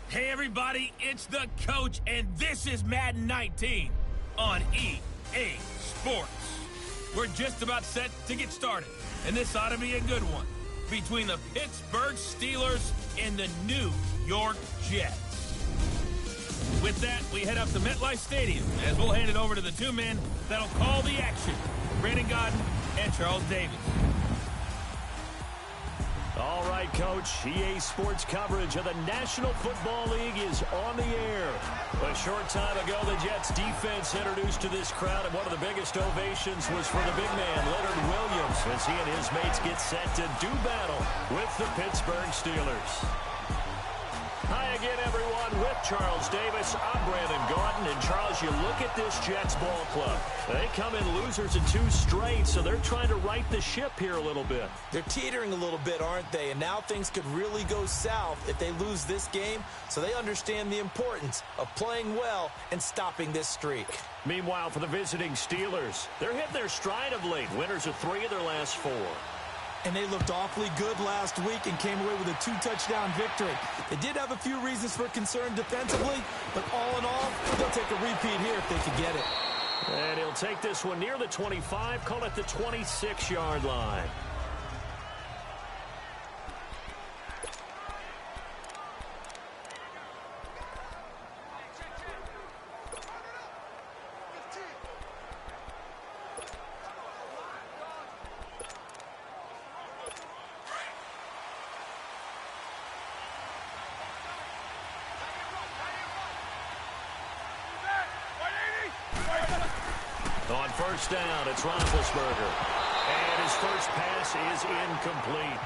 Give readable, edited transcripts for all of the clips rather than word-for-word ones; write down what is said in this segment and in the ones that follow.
Hey everybody, it's the coach, and this is Madden 19 on EA Sports. We're just about set to get started, and this ought to be a good one between the Pittsburgh Steelers and the New York Jets. With that, we head up to MetLife Stadium as we'll hand it over to the two men that'll call the action, Brandon Godden and Charles Davis. All right, Coach, EA Sports coverage of the National Football League is on the air. A short time ago, the Jets defense introduced to this crowd, and one of the biggest ovations was for the big man, Leonard Williams, as he and his mates get set to do battle with the Pittsburgh Steelers. Hi again, everyone, with Charles Davis. I'm Brandon Godden, and Charles, you look at this Jets ball club. They come in losers in 2 straight, so they're trying to right the ship here a little bit. They're teetering a little bit, aren't they? And now things could really go south if they lose this game, so they understand the importance of playing well and stopping this streak. Meanwhile, for the visiting Steelers, they're hitting their stride of late. Winners of 3 of their last 4. And they looked awfully good last week and came away with a 2-touchdown victory. They did have a few reasons for concern defensively, but all in all, they'll take a repeat here if they can get it. And he'll take this one near the 25, call it the 26-yard line. On first down, it's Roethlisberger. And his first pass is incomplete.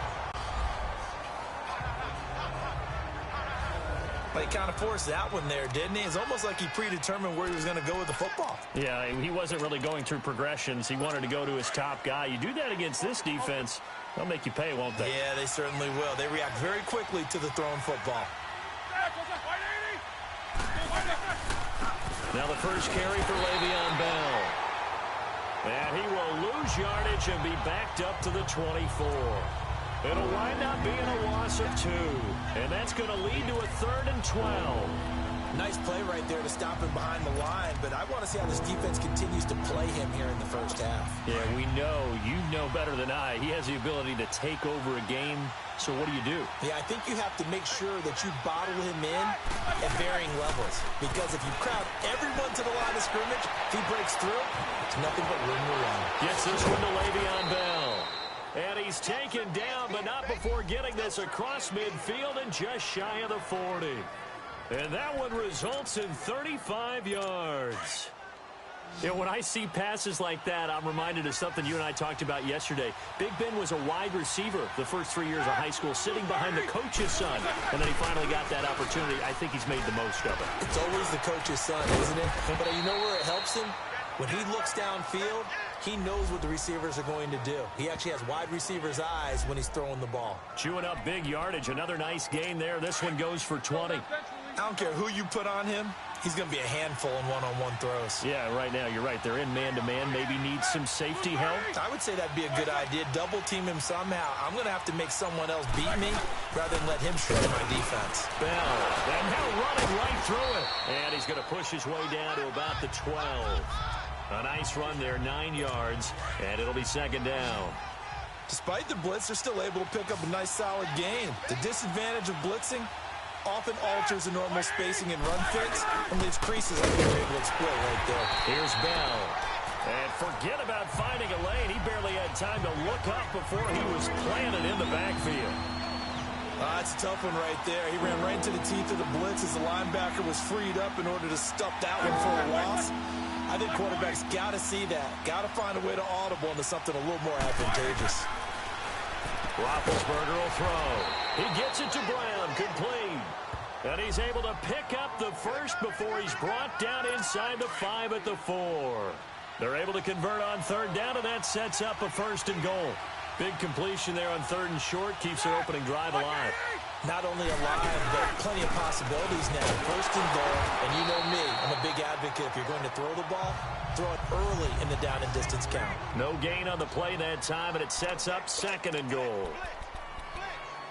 Well, he kind of forced that one there, didn't he? It's almost like he predetermined where he was going to go with the football. Yeah, he wasn't really going through progressions. He wanted to go to his top guy. You do that against this defense, they'll make you pay, won't they? Yeah, they certainly will. They react very quickly to the thrown football. Now the first carry for Le'Veon Bell. And he will lose yardage and be backed up to the 24. It'll wind up being a loss of 2. And that's going to lead to a 3rd and 12. Nice play right there to stop him behind the line, but I want to see how this defense continues to play him here in the first half. Yeah, we know. You know better than I. He has the ability to take over a game. So what do? Yeah, I think you have to make sure that you bottle him in at varying levels. Because if you crowd everyone to the line of scrimmage, if he breaks through, it's nothing but room to run. Gets this one to Le'Veon Bell. And he's taken down, but not before getting this across midfield and just shy of the 40. And that one results in 35 yards. You know, when I see passes like that, I'm reminded of something you and I talked about yesterday. Big Ben was a wide receiver the first 3 years of high school, sitting behind the coach's son. And then he finally got that opportunity. I think he's made the most of it. It's always the coach's son, isn't it? But you know where it helps him? When he looks downfield, he knows what the receivers are going to do. He actually has wide receivers' eyes when he's throwing the ball. Chewing up big yardage. Another nice gain there. This one goes for 20. I don't care who you put on him. He's going to be a handful in one-on-one throws. Yeah, right now, you're right. They're in man-to-man. Maybe needs some safety help. I would say that'd be a good idea. Double-team him somehow. I'm going to have to make someone else beat me rather than let him shred my defense. Bell, and now running right through it. And he's going to push his way down to about the 12. A nice run there, 9 yards, and it'll be 2nd down. Despite the blitz, they're still able to pick up a nice, solid gain. The disadvantage of blitzing often alters the normal spacing and run fits and leaves creases like they were able to exploit right there. Here's Bell. And forget about finding a lane. He barely had time to look up before he was planted in the backfield. That's a tough one right there. He ran right into the teeth of the blitz as the linebacker was freed up in order to stuff that one for a loss. I think quarterbacks got to see that. Got to find a way to audible into something a little more advantageous. Roethlisberger will throw. He gets it to Brown, complete. And he's able to pick up the first before he's brought down inside the 5 at the 4. They're able to convert on 3rd down, and that sets up a 1st and goal. Big completion there on 3rd and short, keeps their opening drive alive. Not only alive, but plenty of possibilities now. 1st and goal, and you know me, I'm a big advocate. If you're going to throw the ball, throw it early in the down and distance count. No gain on the play that time, and it sets up 2nd and goal.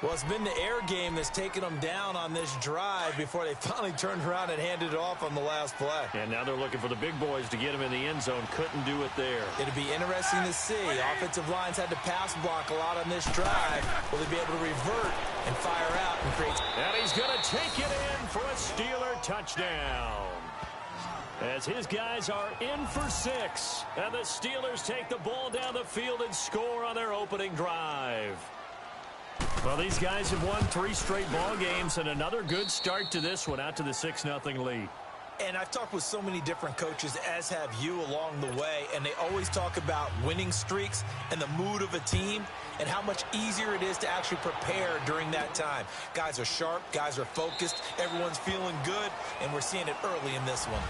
Well, it's been the air game that's taken them down on this drive before they finally turned around and handed it off on the last play. And now they're looking for the big boys to get them in the end zone. Couldn't do it there. It'll be interesting to see. Offensive lines had to pass block a lot on this drive. Will they be able to revert and fire out and create? And he's going to take it in for a Steeler touchdown. As his guys are in for 6. And the Steelers take the ball down the field and score on their opening drive. Well, these guys have won 3 straight ball games and another good start to this one, out to the 6-0 lead. And I've talked with so many different coaches, as have you, along the way, and they always talk about winning streaks and the mood of a team and how much easier it is to actually prepare during that time. Guys are sharp, guys are focused, everyone's feeling good, and we're seeing it early in this one.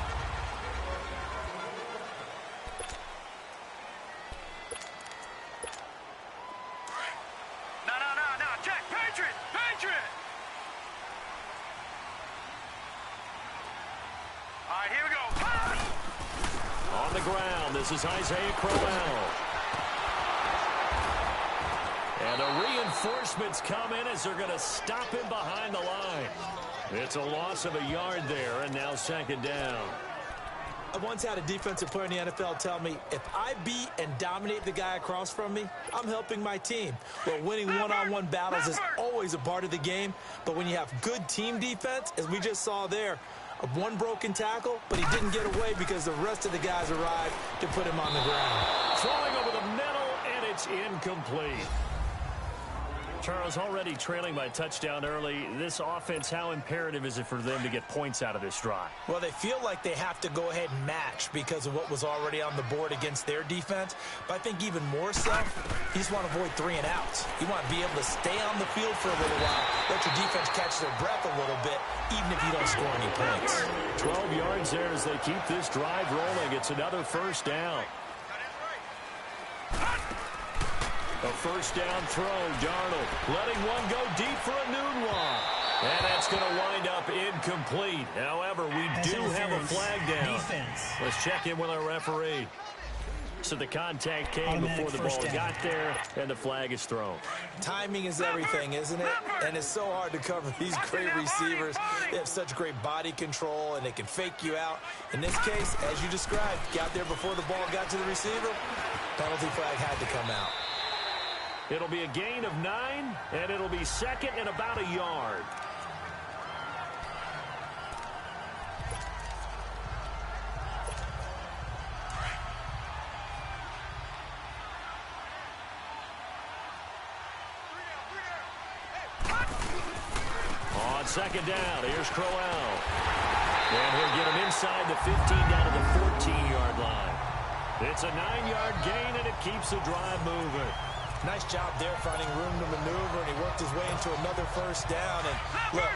This is Isaiah Crowell. And the reinforcements come in as they're going to stop him behind the line. It's a loss of a yard there, and now 2nd down. I once had a defensive player in the NFL tell me, if I beat and dominate the guy across from me, I'm helping my team. Well, winning one-on-one battles is always a part of the game, but when you have good team defense, as we just saw there, one broken tackle, but he didn't get away because the rest of the guys arrived to put him on the ground. Throwing over the middle, and it's incomplete. Charles, already trailing by touchdown early. This offense, how imperative is it for them to get points out of this drive? Well, they feel like they have to go ahead and match because of what was already on the board against their defense. But I think even more so, you just want to avoid 3 and outs. You want to be able to stay on the field for a little while, let your defense catch their breath a little bit, even if you don't score any points. 12 yards there as they keep this drive rolling. It's another 1st down. A 1st down throw, Darnold letting one go deep for a noon one. And that's going to wind up incomplete. However, we do have a flag down. Let's check in with our referee. So the contact came before the ball got there, and the flag is thrown. Timing is everything, isn't it? And it's so hard to cover these great receivers. They have such great body control, and they can fake you out. In this case, as you described, got there before the ball got to the receiver. Penalty flag had to come out. It'll be a gain of 9, and it'll be 2nd and about a yard. On 2nd down, here's Crowell. And he'll get him inside the 15 down to the 14-yard line. It's a 9-yard gain, and it keeps the drive moving. Nice job there finding room to maneuver, and he worked his way into another 1st down. And look,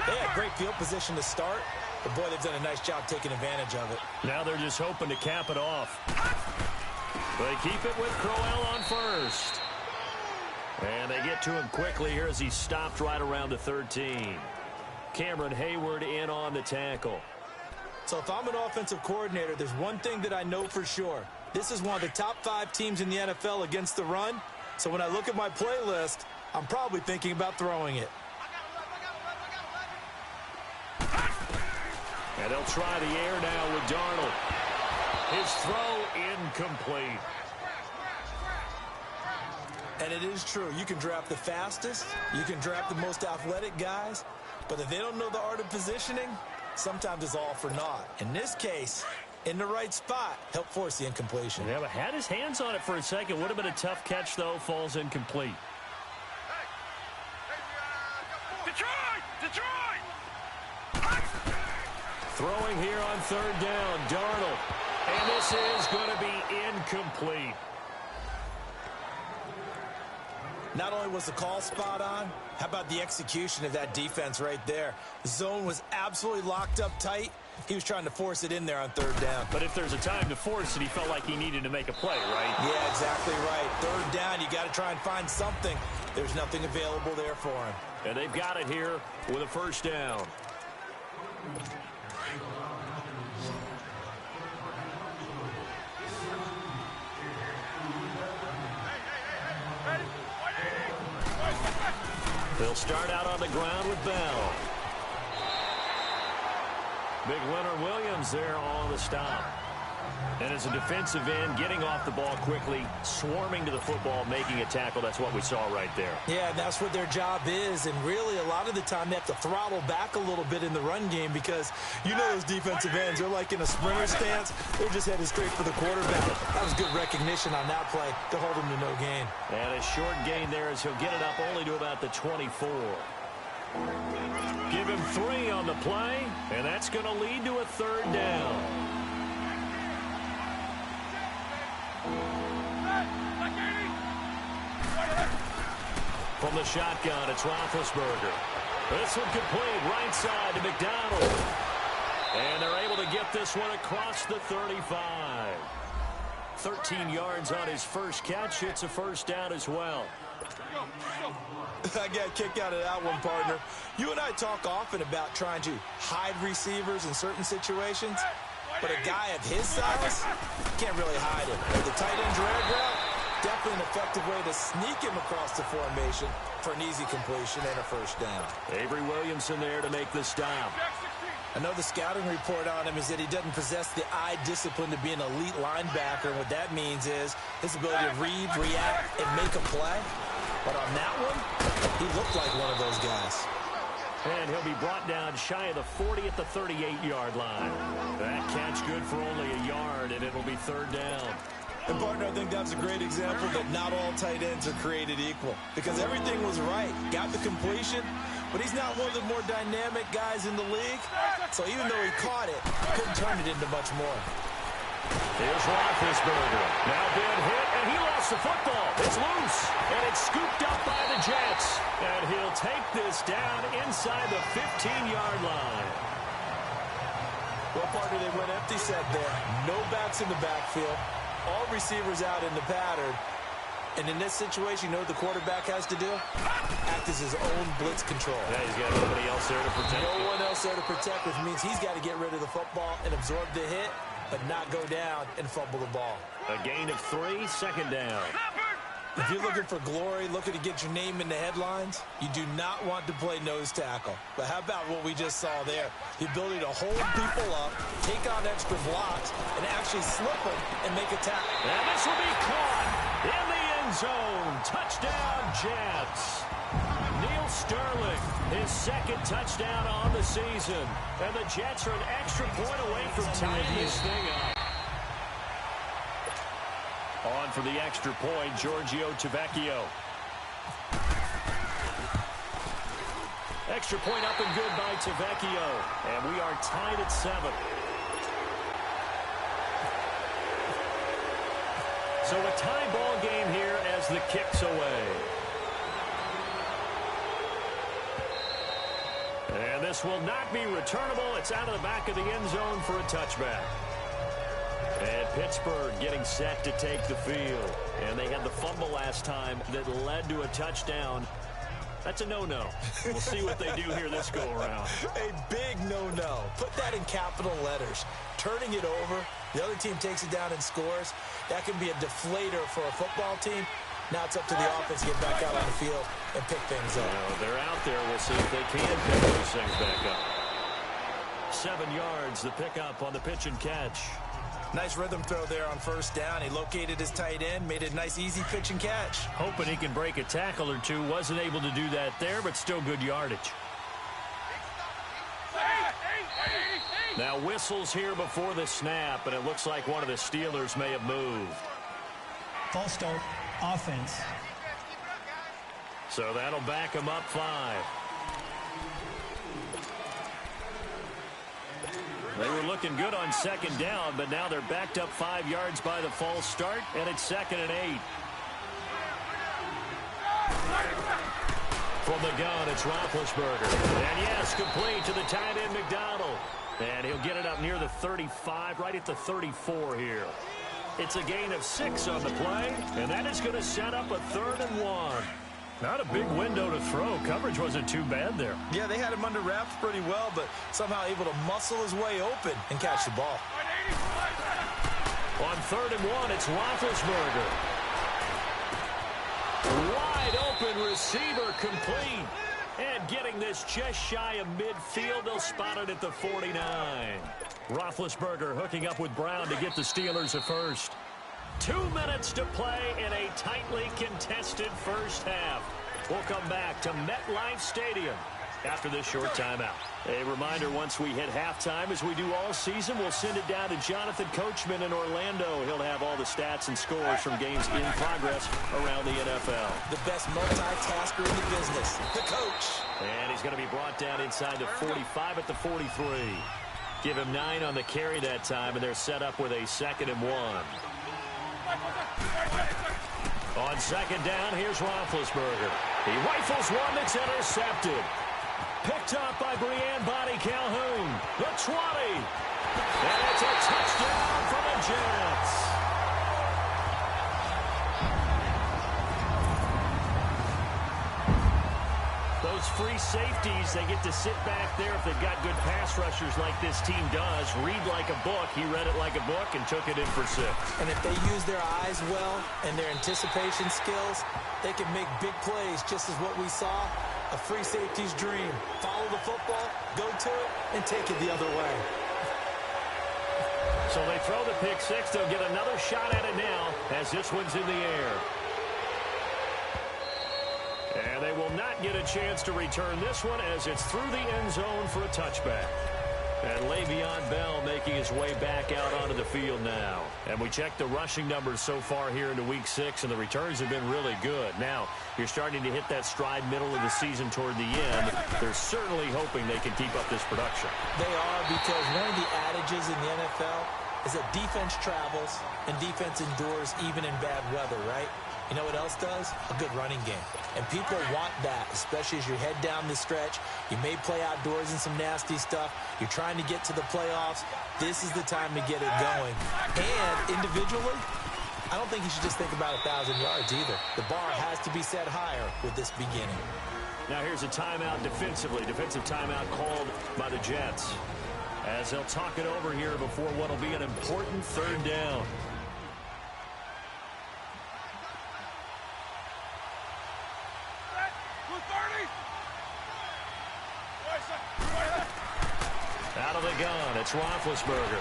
they had great field position to start, but boy, they've done a nice job taking advantage of it. Now they're just hoping to cap it off. They keep it with Crowell on 1st. And they get to him quickly here as he's stopped right around the 13. Cameron Hayward in on the tackle. So if I'm an offensive coordinator, there's one thing that I know for sure. This is one of the top 5 teams in the NFL against the run. So when I look at my playlist, I'm probably thinking about throwing it. And they'll try the air now with Darnold. His throw incomplete. And it is true. You can draft the fastest. You can draft the most athletic guys. But if they don't know the art of positioning, sometimes it's all for naught. In this case, in the right spot, help force the incompletion. Yeah, but had his hands on it for a second. Would have been a tough catch, though. Falls incomplete. Detroit! Throwing here on 3rd down, Darnold. And this is going to be incomplete. Not only was the call spot on, how about the execution of that defense right there? The zone was absolutely locked up tight. He was trying to force it in there on 3rd down. But if there's a time to force it, he felt like he needed to make a play, right? Yeah, exactly right. 3rd down, you got to try and find something. There's nothing available there for him. And they've got it here with a 1st down. They'll start out on the ground with Bell. Big Leonard Williams there on the stop. And as a defensive end, getting off the ball quickly, swarming to the football, making a tackle. That's what we saw right there. Yeah, that's what their job is. And really, a lot of the time, they have to throttle back a little bit in the run game because you know those defensive ends, they're like in a sprinter stance. They're just headed straight for the quarterback. That was good recognition on that play to hold him to no gain. And a short gain there as he'll get it up only to about the 24. Give him 3 on the play, and that's going to lead to a 3rd down. From the shotgun, it's Roethlisberger. This one complete, right side to McDonald. And they're able to get this one across the 35. 13 yards on his first catch. It's a 1st down as well. I got a kick out of that one, partner. You and I talk often about trying to hide receivers in certain situations, but a guy of his size can't really hide him. The tight end drag route, definitely an effective way to sneak him across the formation for an easy completion and a 1st down. Avery Williamson there to make the stop. I know the scouting report on him is that he doesn't possess the eye discipline to be an elite linebacker, and what that means is his ability to read, react, and make a play. But on that one, he looked like one of those guys. And he'll be brought down shy of the 40 at the 38-yard line. That catch good for only a yard, and it'll be 3rd down. And, partner, I think that's a great example that not all tight ends are created equal. Because everything was right. Got the completion, but he's not one of the more dynamic guys in the league. So even though he caught it, couldn't turn it into much more. Here's Roethlisberger. Now been hit, and he lost the football. It's loose, and it's scooped up by the Jets. And he'll take this down inside the 15-yard line. Well, partner, they went empty set there. No backs in the backfield. All receivers out in the pattern. And in this situation, you know what the quarterback has to do? Act as his own blitz control. Yeah, he's got nobody else there to protect. No one else there to protect, which means he's got to get rid of the football and absorb the hit, but not go down and fumble the ball. A gain of 3, 2nd down. If you're looking for glory, looking to get your name in the headlines, you do not want to play nose tackle. But how about what we just saw there? The ability to hold people up, take on extra blocks, and actually slip them and make a tackle. And this will be caught in the end zone. Touchdown, Jets. Neil Sterling, his 2nd touchdown on the season. And the Jets are an extra point away from tying this thing up. On for the extra point, Giorgio Tavecchio. Extra point up and good by Tavecchio. And we are tied at 7. So a tie ball game here as the kick's away. And this will not be returnable. It's out of the back of the end zone for a touchback. And Pittsburgh getting set to take the field. And they had the fumble last time that led to a touchdown. That's a no-no. We'll see what they do here this go-around. A big no-no. Put that in capital letters. Turning it over, the other team takes it down and scores. That can be a deflator for a football team. Now it's up to the offense to get back out on the field and pick things up. Well, they're out there. We'll see if they can pick those things back up. 7 yards, the pickup on the pitch and catch. Nice rhythm throw there on 1st down. He located his tight end, made it a nice, easy pitch and catch. Hoping he can break a tackle or two. Wasn't able to do that there, but still good yardage. Now whistles here before the snap, and it looks like one of the Steelers may have moved. False start, offense. So that'll back him up 5. They were looking good on 2nd down, but now they're backed up 5 yards by the false start, and it's 2nd and 8. From the gun, it's Roethlisberger. And yes, complete to the tight end, McDonald. And he'll get it up near the 35, right at the 34 here. It's a gain of 6 on the play, and that is going to set up a 3rd and 1. Not a big window to throw. Coverage wasn't too bad there. Yeah, they had him under wraps pretty well, but somehow able to muscle his way open and catch the ball. On 3rd and 1, it's Roethlisberger. Wide open open receiver complete. And getting this just shy of midfield, they'll spot it at the 49. Roethlisberger hooking up with Brown to get the Steelers a first. 2 minutes to play in a tightly contested first half. We'll come back to MetLife Stadium after this short timeout. A reminder, once we hit halftime, as we do all season, we'll send it down to Jonathan Coachman in Orlando. He'll have all the stats and scores from games in progress around the NFL. The best multitasker in the business, the coach. And he's going to be brought down inside the 45 at the 43. Give him 9 on the carry that time, and they're set up with a 2nd and 1. On 2nd down, here's Roethlisberger. He rifles one that's intercepted. Picked up by Breanne Body Calhoun. The 20. And it's a touchdown for the Jets. Those free safeties, they get to sit back there if they've got good pass rushers like this team does. Read like a book. He read it like a book and took it in for 6. And if they use their eyes well and their anticipation skills, they can make big plays, just as what we saw. A free safety's dream. Follow the football, go to it, and take it the other way. So they throw the pick 6. They'll get another shot at it now as this one's in the air. And they will not get a chance to return this one as it's through the end zone for a touchback. And Le'Veon Bell making his way back out onto the field now. And we check the rushing numbers so far here into Week 6, and the returns have been really good. Now, you're starting to hit that stride middle of the season toward the end. They're certainly hoping they can keep up this production. They are, because one of the adages in the NFL is that defense travels and defense endures even in bad weather, right? You know what else does? A good running game. And people want that, especially as you head down the stretch. You may play outdoors in some nasty stuff. You're trying to get to the playoffs. This is the time to get it going. And individually, I don't think you should just think about 1,000 yards either. The bar has to be set higher with this beginning. Now here's a timeout defensively. Defensive timeout called by the Jets, as they'll talk it over here before what will be an important 3rd down. Out of the gun, it's Roethlisberger.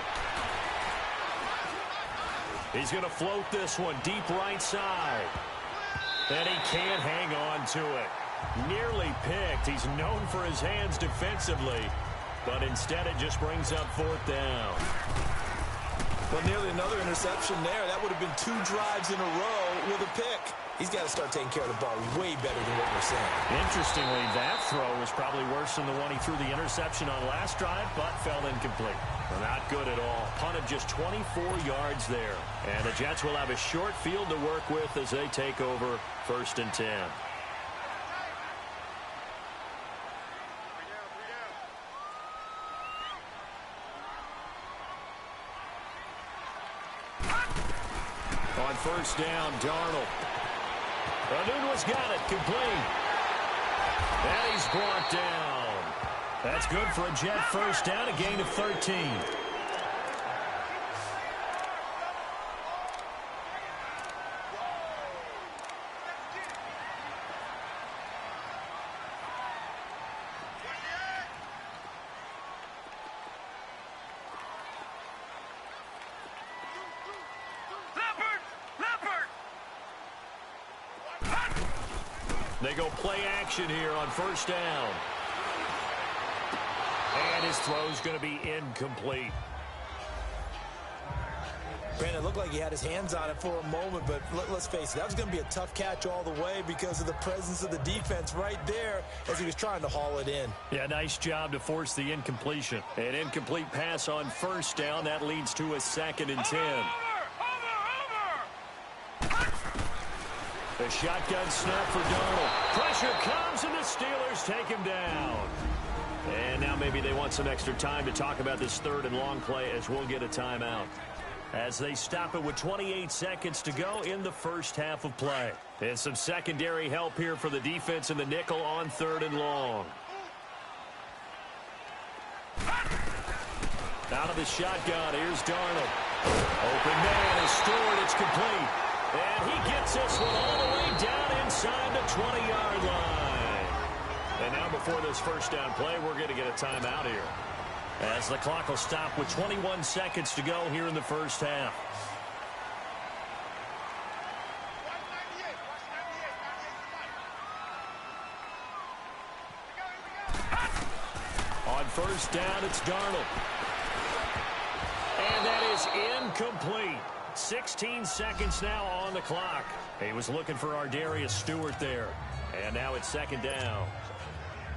He's going to float this one deep right side. And he can't hang on to it. Nearly picked. He's known for his hands defensively, but instead it just brings up 4th down. Well, nearly another interception there. That would have been 2 drives in a row with a pick. He's got to start taking care of the ball way better than what we're saying. Interestingly, that throw was probably worse than the one he threw the interception on last drive, but fell incomplete. Well, not good at all. Punted just 24 yards there. And the Jets will have a short field to work with as they take over 1st and 10. On 1st down, Darnold. Nunez got it, complete. And he's brought down. That's good for a Jet 1st down, a gain of 13. They go play action here on 1st down. And his throw's going to be incomplete. Brandon, it looked like he had his hands on it for a moment, but let's face it, that was going to be a tough catch all the way because of the presence of the defense right there as he was trying to haul it in. Yeah, nice job to force the incompletion. An incomplete pass on 1st down. That leads to a 2nd and 10. The shotgun snap for Darnold. Pressure comes, and the Steelers take him down. And now maybe they want some extra time to talk about this 3rd and long play, as we'll get a timeout, as they stop it with 28 seconds to go in the first half of play. And some secondary help here for the defense in the nickel on 3rd and long. Out of the shotgun, here's Darnold. Open man is Stewart, it's complete. And he gets this one all the way down inside the 20-yard line. And now before this first down play, we're going to get a timeout here, as the clock will stop with 21 seconds to go here in the first half. On first down, it's Darnold. And that is incomplete. 16 seconds now on the clock. He was looking for Ardarius Stewart there. And now it's second down.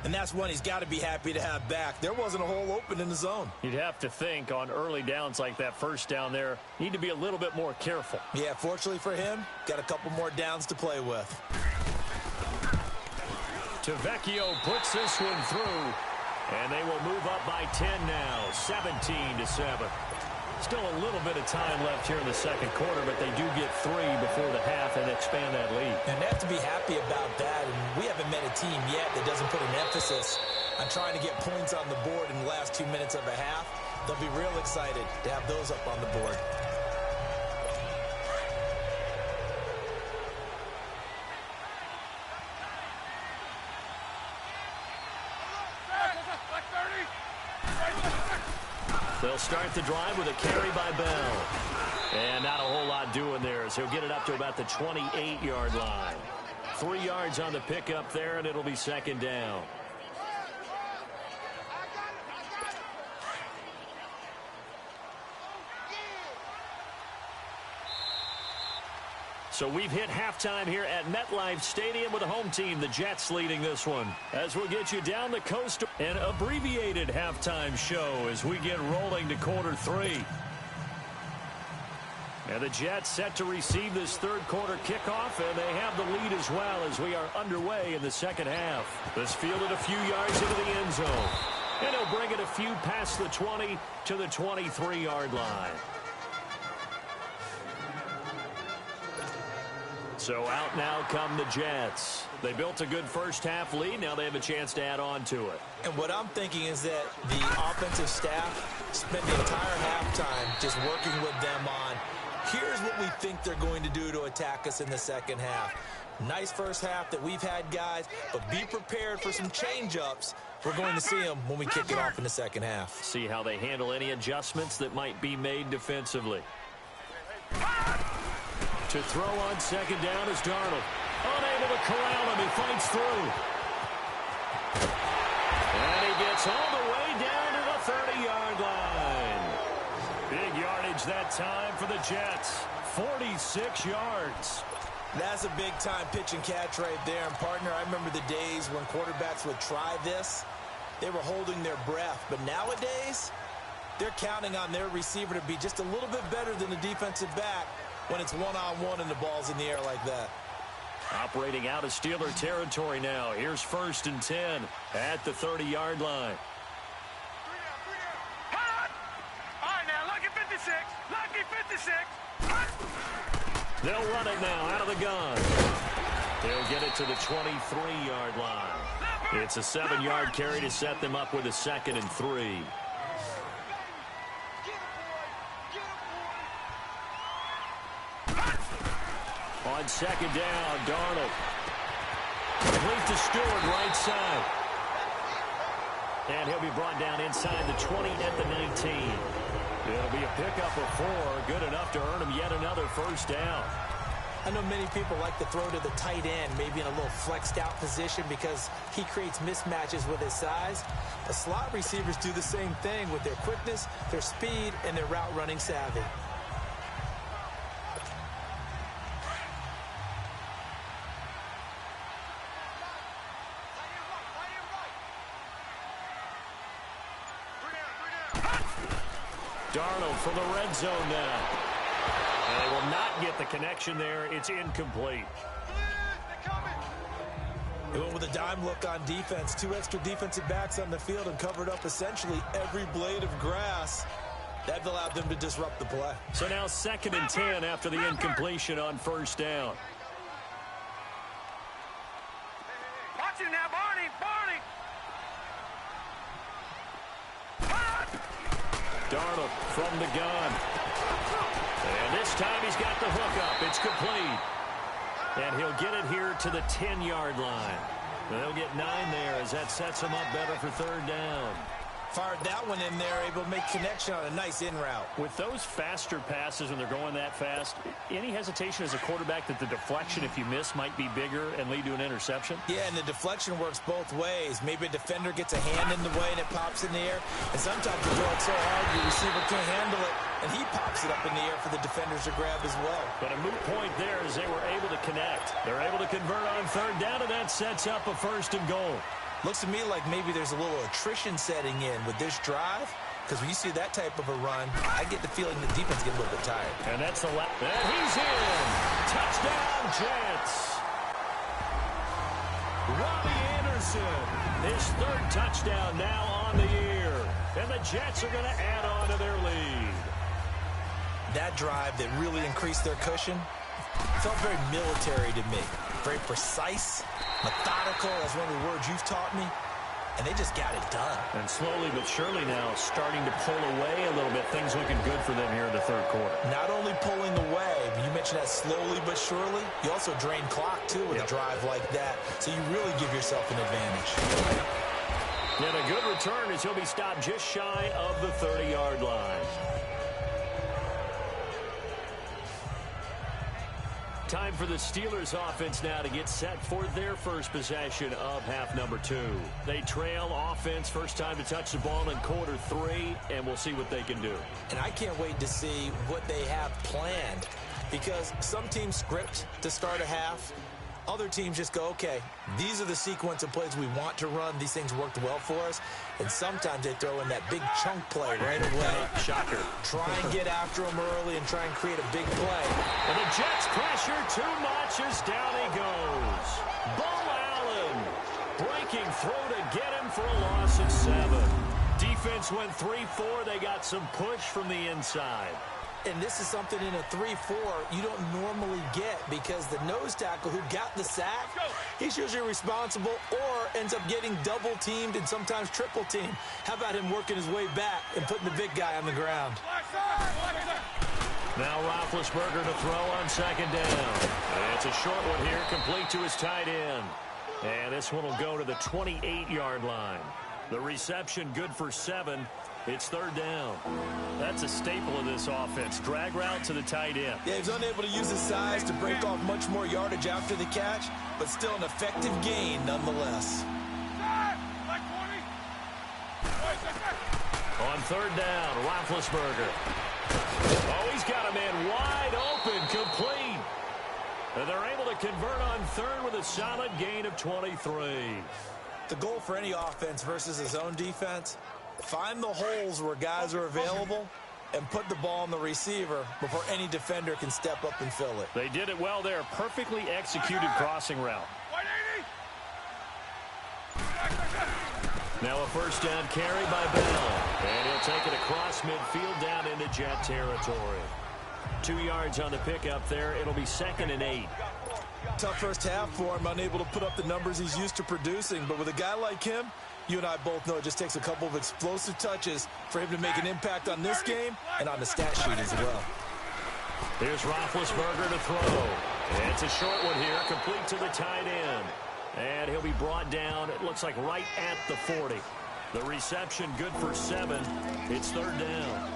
And that's one he's got to be happy to have back. There wasn't a hole open in the zone. You'd have to think on early downs like that first down there, need to be a little bit more careful. Yeah, fortunately for him, got a couple more downs to play with. Tavecchio puts this one through. And they will move up by 10 now, 17-7. Still a little bit of time left here in the second quarter, but they do get 3 before the half and expand that lead. And they have to be happy about that. And we haven't met a team yet that doesn't put an emphasis on trying to get points on the board in the last 2 minutes of a half. They'll be real excited to have those up on the board. They'll start the drive with a carry by Bell. And not a whole lot doing there, as he'll get it up to about the 28-yard line. 3 yards on the pickup there, and it'll be second down. So we've hit halftime here at MetLife Stadium with the home team, the Jets, leading this one. As we'll get you down the coast, an abbreviated halftime show as we get rolling to quarter 3. And the Jets set to receive this third quarter kickoff, and they have the lead as well as we are underway in the second half. This fielded a few yards into the end zone. And he'll bring it a few past the 20 to the 23-yard line. So out now come the Jets. They built a good first half lead. Now they have a chance to add on to it. And what I'm thinking is that the offensive staff spent the entire halftime just working with them on, here's what we think they're going to do to attack us in the second half. Nice first half that we've had, guys, but be prepared for some change-ups. We're going to see them when we kick it off in the second half. See how they handle any adjustments that might be made defensively. To throw on second down is Darnold. Unable to corral him. He fights through. And he gets all the way down to the 30-yard line. Big yardage that time for the Jets. 46 yards. That's a big-time pitch and catch right there. And, partner, I remember the days when quarterbacks would try this. They were holding their breath. But nowadays, they're counting on their receiver to be just a little bit better than the defensive back when it's one-on-one and the ball's in the air like that. Operating out of Steeler territory now. Here's first and 10 at the 30-yard line. All right, now, lucky 56. Lucky 56. They'll run it now out of the gun. They'll get it to the 23-yard line. It's a 7-yard carry to set them up with a 2nd and 3. On second down, Darnold. Complete to Stewart, right side. And he'll be brought down inside the 20 at the 19. It'll be a pickup of 4, good enough to earn him yet another first down. I know many people like to throw to the tight end, maybe in a little flexed out position because he creates mismatches with his size. The slot receivers do the same thing with their quickness, their speed, and their route running savvy. Darnold from the red zone now. And they will not get the connection there. It's incomplete. They went with a dime look on defense. 2 extra defensive backs on the field and covered up essentially every blade of grass. That allowed them to disrupt the play. So now 2nd and 10 after the incompletion on first down. Watch it now, Barney. Barney. Darnold from the gun. And this time he's got the hook up. It's complete. And he'll get it here to the 10-yard line. They'll get 9 there as that sets him up better for third down. Fired that one in there, able to make connection on a nice in route. With those faster passes when they're going that fast, any hesitation as a quarterback that the deflection, if you miss, might be bigger and lead to an interception? Yeah, and the deflection works both ways. Maybe a defender gets a hand in the way and it pops in the air. And sometimes you throw it so hard your receiver can't handle it, and he pops it up in the air for the defenders to grab as well. But a moot point there as they were able to connect. They're able to convert on third down, and that sets up a 1st and goal. Looks to me like maybe there's a little attrition setting in with this drive, because when you see that type of a run, I get the feeling the defense get a little bit tired. And that's the left. And he's in. Touchdown, Jets. Robbie Anderson, his 3rd touchdown now on the year. And the Jets are going to add on to their lead. That drive that really increased their cushion felt very military to me. Very precise, methodical, that's one of the words you've taught me, and they just got it done. And slowly but surely now starting to pull away a little bit. Things looking good for them here in the 3rd quarter. Not only pulling away, but you mentioned that slowly but surely, you also drain clock, too, with a drive like that, so you really give yourself an advantage. And a good return as he'll be stopped just shy of the 30-yard line. Time for the Steelers offense now to get set for their first possession of half number 2. They trail offense, first time to touch the ball in quarter 3, and we'll see what they can do. And I can't wait to see what they have planned, because some teams script to start a half. Other teams just go, okay, these are the sequence of plays we want to run. These things worked well for us. And sometimes they throw in that big chunk play right away. Shocker. Try and get after them early and try and create a big play. And the Jets pressure too much as down he goes. Bo Allen breaking through to get him for a loss of 7. Defense went 3-4. They got some push from the inside. And this is something in a 3-4 you don't normally get, because the nose tackle who got the sack, he's usually responsible or ends up getting double-teamed and sometimes triple-teamed. How about him working his way back and putting the big guy on the ground? Now Roethlisberger to throw on 2nd down. It's a short one here, complete to his tight end. And this one will go to the 28-yard line. The reception good for 7. It's 3rd down. That's a staple of this offense. Drag route to the tight end. Yeah, he's unable to use his size to break off much more yardage after the catch, but still an effective gain nonetheless. On 3rd down, Roethlisberger. Oh, he's got a man wide open, complete. And they're able to convert on 3rd with a solid gain of 23. The goal for any offense versus his own defense, find the holes where guys are available and put the ball on the receiver before any defender can step up and fill it. They did it well there. Perfectly executed crossing route. Now a 1st down carry by Bell. And he'll take it across midfield down into Jet territory. 2 yards on the pickup there. It'll be 2nd and 8. Tough first half for him, unable to put up the numbers he's used to producing. But with a guy like him, you and I both know it just takes a couple of explosive touches for him to make an impact on this game and on the stat sheet as well. Here's Roethlisberger to throw. It's a short one here, complete to the tight end. And he'll be brought down, it looks like right at the 40. The reception good for 7. It's 3rd down.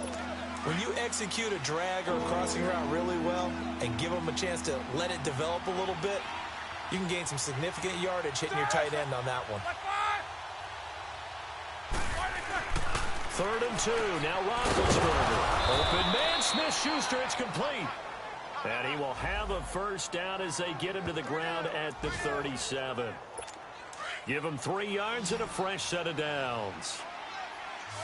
When you execute a drag or a crossing route really well and give them a chance to let it develop a little bit, you can gain some significant yardage hitting your tight end on that one. 3rd and 2. Now Roethlisberger. Open man, Smith-Schuster. It's complete. And he will have a 1st down as they get him to the ground at the 37. Give him 3 yards and a fresh set of downs.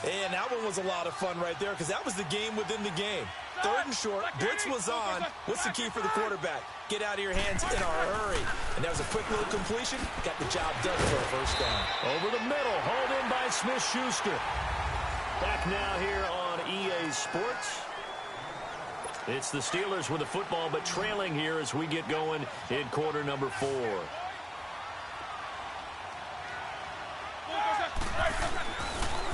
And that one was a lot of fun right there, because that was the game within the game. 3rd and short, blitz was on. What's the key for the quarterback? Get out of your hands in a hurry. And that was a quick little completion. Got the job done for a 1st down. Over the middle, hauled in by Smith-Schuster. Back now here on EA Sports. It's the Steelers with the football, but trailing here as we get going in quarter number 4.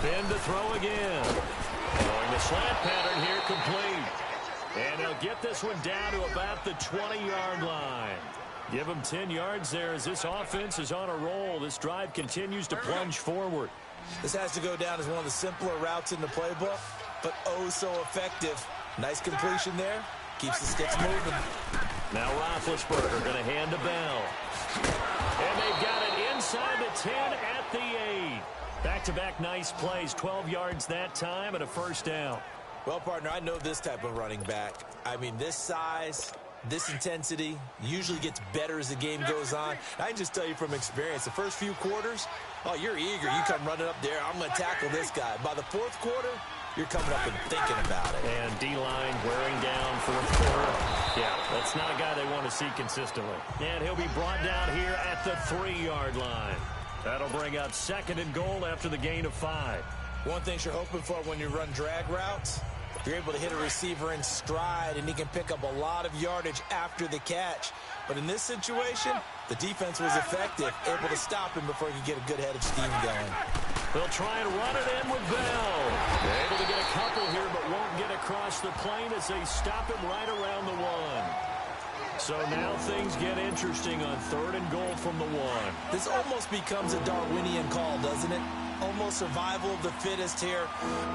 Ben to throw again. Going the slant pattern here, complete. And they'll get this one down to about the 20-yard line. Give them 10 yards there as this offense is on a roll. This drive continues to plunge forward. This has to go down as one of the simpler routes in the playbook, but oh so effective. Nice completion there. Keeps the sticks moving. Now Roethlisberger going to hand to Bell. And they've got it inside the 10 at the 8. Back-to-back nice plays. 12 yards that time and a first down. Well, partner, I know this type of running back. I mean, this size, this intensity usually gets better as the game goes on. I can just tell you from experience, the first few quarters, oh, you're eager. You come running up there, I'm going to tackle this guy. By the fourth quarter, you're coming up and thinking about it. And D-line wearing down fourth quarter. Yeah, that's not a guy they want to see consistently. And he'll be brought down here at the 3-yard line. That'll bring up 2nd and goal after the gain of 5. One thing you're hoping for when you run drag routes, you're able to hit a receiver in stride, and he can pick up a lot of yardage after the catch. But in this situation, the defense was effective, able to stop him before he could get a good head of steam going. They'll try and run it in with Bell. They're able to get a couple here, but won't get across the plane as they stop him right around the 1. So now things get interesting on 3rd and goal from the 1. This almost becomes a Darwinian call, doesn't it? Almost survival of the fittest here.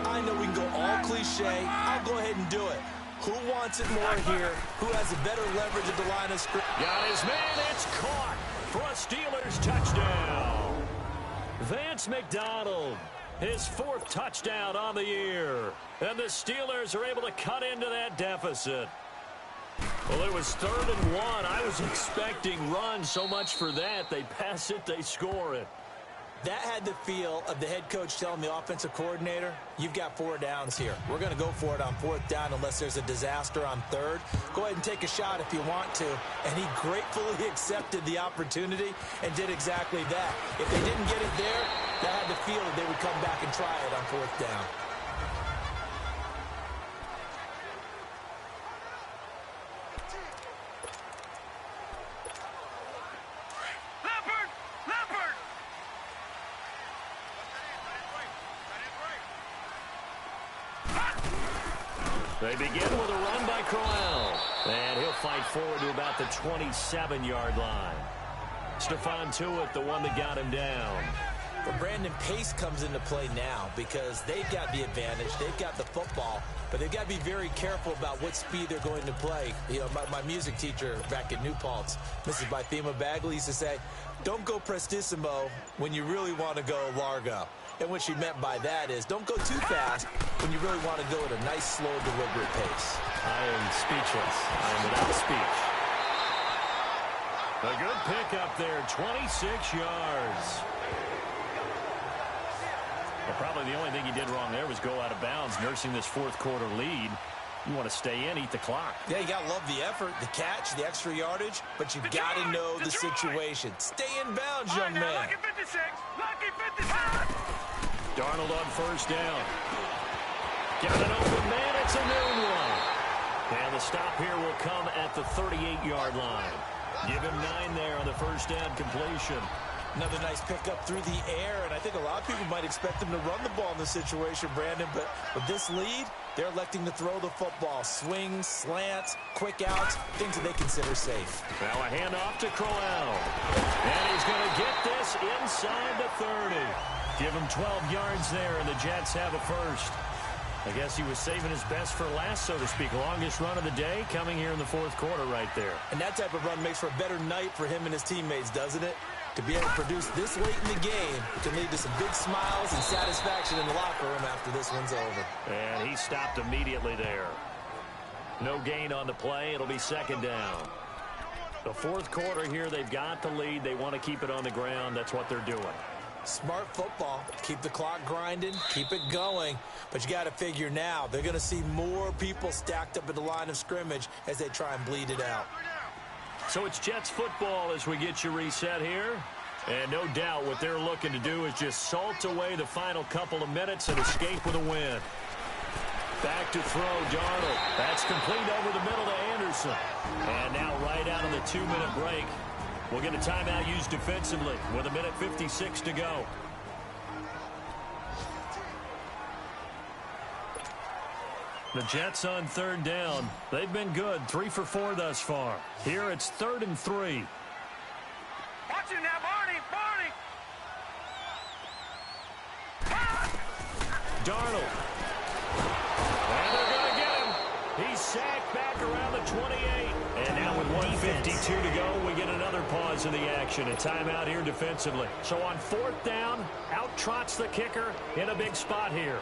I know we can go all cliche. I'll go ahead and do it. Who wants it more here? Who has a better leverage at the line of scrimmage? Got his man. It's caught for a Steelers touchdown. Vance McDonald, his 4th touchdown on the year. And the Steelers are able to cut into that deficit. Well, it was 3rd and 1. I was expecting run so much for that. They pass it, they score it. That had the feel of the head coach telling the offensive coordinator, you've got 4 downs here. We're going to go for it on 4th down unless there's a disaster on 3rd. Go ahead and take a shot if you want to. And he gratefully accepted the opportunity and did exactly that. If they didn't get it there, that had the feel that they would come back and try it on 4th down. They begin with a run by Crowell. And he'll fight forward to about the 27-yard line. Stephon Tuitt, the one that got him down. But Brandon, pace comes into play now because they've got the advantage. They've got the football, but they've got to be very careful about what speed they're going to play. You know, my music teacher back at New Paltz, Mrs. Bythema Bagley, used to say, don't go prestissimo when you really want to go largo. And what she meant by that is don't go too fast when you really want to go at a nice, slow, deliberate pace. I am speechless. I am without speech. A good pickup there, 26 yards. Well, probably the only thing he did wrong there was go out of bounds, nursing this 4th quarter lead. You want to stay in, eat the clock. Yeah, you got to love the effort, the catch, the extra yardage, but you've got to know the situation. Stay in bounds, young man. Lucky 56. Lucky 56. Darnold on 1st down. Got an open man. It's a noon one. And the stop here will come at the 38-yard line. Give him 9 there on the 1st down completion. Another nice pickup through the air, and I think a lot of people might expect them to run the ball in this situation, Brandon, but with this lead, they're electing to throw the football. Swings, slants, quick outs, things that they consider safe. Now a handoff to Crowell. And he's going to get this inside the 30. Give him 12 yards there, and the Jets have a first. I guess he was saving his best for last, so to speak. Longest run of the day coming here in the 4th quarter right there. And that type of run makes for a better night for him and his teammates, doesn't it? To be able to produce this late in the game, it can lead to some big smiles and satisfaction in the locker room after this one's over. And he stopped immediately there. No gain on the play. It'll be 2nd down. The 4th quarter here, they've got the lead. They want to keep it on the ground. That's what they're doing. Smart football. Keep the clock grinding. Keep it going. But you got to figure now, they're going to see more people stacked up at the line of scrimmage as they try and bleed it out. So it's Jets football as we get you reset here. And no doubt what they're looking to do is just salt away the final couple of minutes and escape with a win. Back to throw, Darnold. That's complete over the middle to Anderson. And now right out of the 2-minute break, we'll get a timeout used defensively with 1:56 to go. The Jets on third down. They've been good, 3 for 4 thus far. Here it's 3rd and 3. Watch him now, Barney! Barney! Darnold. And they're going to get him. He's sacked back around the 28. And now with 1:52 to go, we get another pause in the action. A timeout here defensively. So on 4th down, out trots the kicker in a big spot here.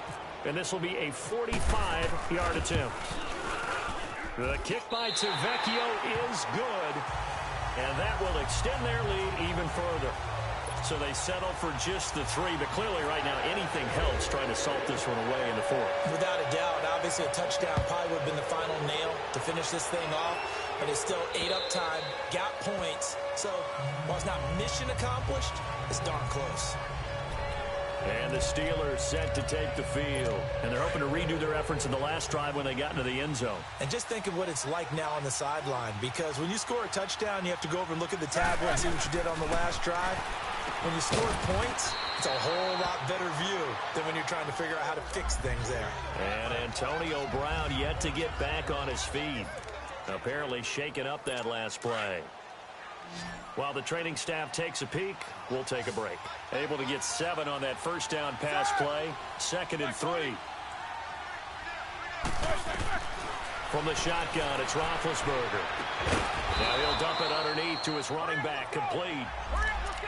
And this will be a 45-yard attempt. The kick by Tavecchio is good. And that will extend their lead even further. So they settle for just the 3. But clearly right now, anything helps trying to salt this one away in the 4th. Without a doubt, obviously a touchdown probably would have been the final nail to finish this thing off. But it's still 8 up time, got points. So while it's not mission accomplished, it's darn close. And the Steelers set to take the field. And they're hoping to redo their efforts in the last drive when they got into the end zone. And just think of what it's like now on the sideline. Because when you score a touchdown, you have to go over and look at the tablet and see what you did on the last drive. When you score points, it's a whole lot better view than when you're trying to figure out how to fix things there. And Antonio Brown yet to get back on his feet. Apparently shaking up that last play. While the training staff takes a peek, we'll take a break. Able to get 7 on that first down pass play. 2nd and 3. From the shotgun, it's Roethlisberger. Now he'll dump it underneath to his running back, complete.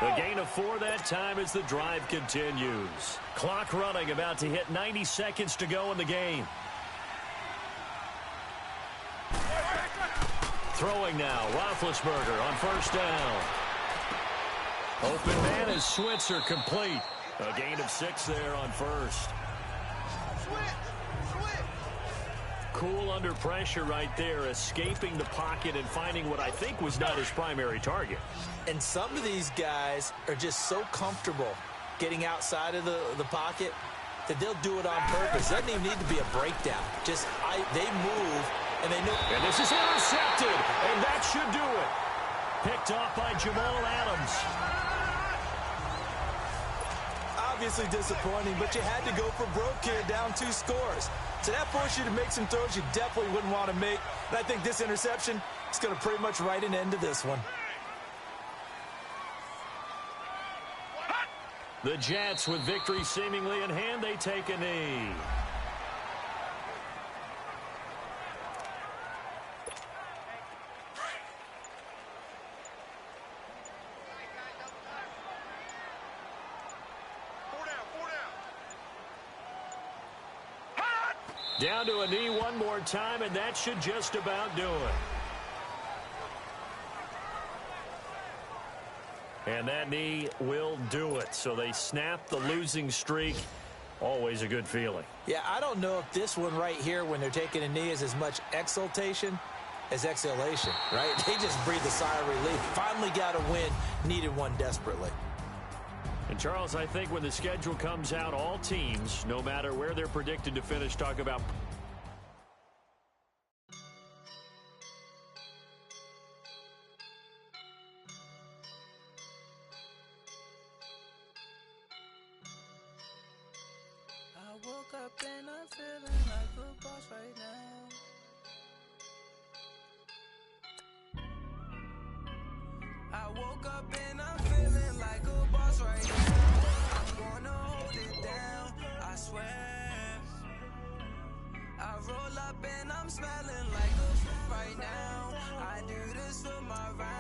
A gain of 4 that time as the drive continues. Clock running, about to hit 90 seconds to go in the game. Throwing now, Roethlisberger on first down. Open man is Switzer, complete. A gain of 6 there on first. Cool under pressure right there, escaping the pocket and finding what I think was not his primary target. And some of these guys are just so comfortable getting outside of the pocket that they'll do it on purpose. It doesn't even need to be a breakdown. Just they move, and they know. And this is intercepted, and that should do it. Picked off by Jamal Adams. Obviously disappointing, but you had to go for broke here, down 2 scores. So that forced you to make some throws you definitely wouldn't want to make. And I think this interception is going to pretty much write an end to this one. The Jets, with victory seemingly in hand, they take a knee. Down to a knee one more time, and that should just about do it. And that knee will do it. So they snap the losing streak. Always a good feeling. Yeah, I don't know if this one right here, when they're taking a knee, is as much exultation as exhalation, right? They just breathe a sigh of relief. Finally got a win. Needed one desperately. And, Charles, I think when the schedule comes out, all teams, no matter where they're predicted to finish, talk about I woke up and I'm feeling like a boss right now. I woke up and I'm feeling like a boss right now. I'm gonna hold it down, I swear. I roll up and I'm smelling like a right now. I do this for my ride.